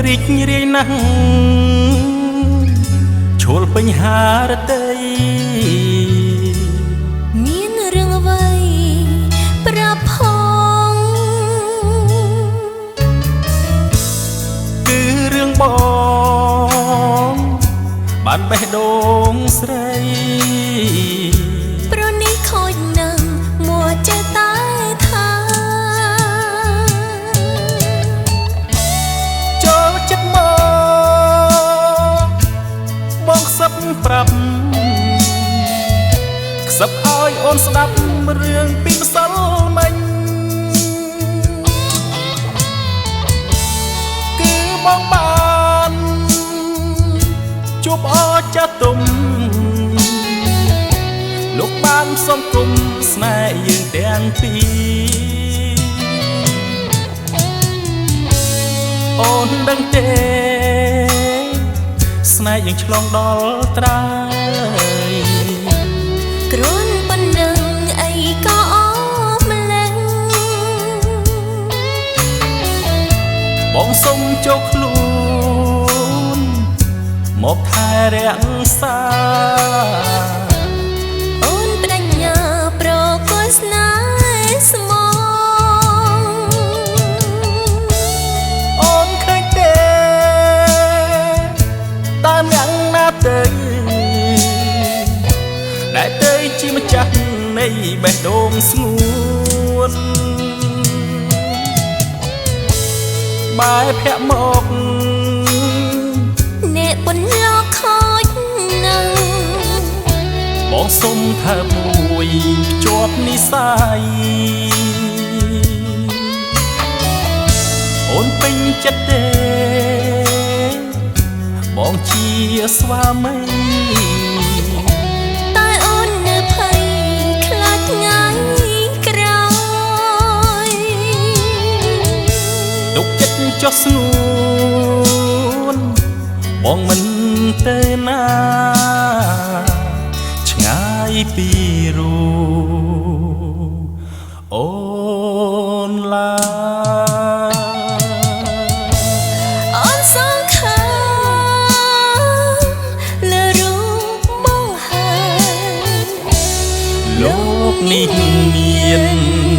រីករាយណាស់ឈុលពេញហារតីមានរឿងអ្វីប្រាប់ផងគឺរឿងបងបានបេះដូងស្រីព្រោះនេះខូចណាស់មកចេះតែថាចូលចិត្តមកបងខ្សឹបប្រាប់ខ្សឹបឲ្យអូនស្ដាប់រឿងពីម្សិលមិញគឺបងបានជួបអចាស់ទុំលោកបានសុំគុំស្នេហ៍យើងទាំងពីរអូនដឹងទេស្នេហ៍យើងឆ្លងដល់ត្រើយគ្រាន់ប៉ុណ្ណឹងអីក៏អស់ម្ល៉េះបងសុំជោគខ្លួនមកថែរក្សាអូនបដិញ្ញាប្រគល់ស្នេហ៍ស្មងអូនឃើញទេតាមយ៉ាងណាទៅដែលទៅជាម្ចាស់នៃបេះដូងស្ងួនបែរភ័ក្រមកអ្នកបន្លកខូចណាស់បងសុំថើបមួយភ្ជាប់និស័យអូនពេញចិត្តទេបងជាស្វាមីតែអូននៅភ័យខ្លាចថ្ងៃក្រោយទុកចិត្តចុះស្ងួនបងមិនទេណាឆ្ងាយពីរូបអូនឡើយអូនសង្ឃឹមលើរូបបងហើយលោកនេះមាន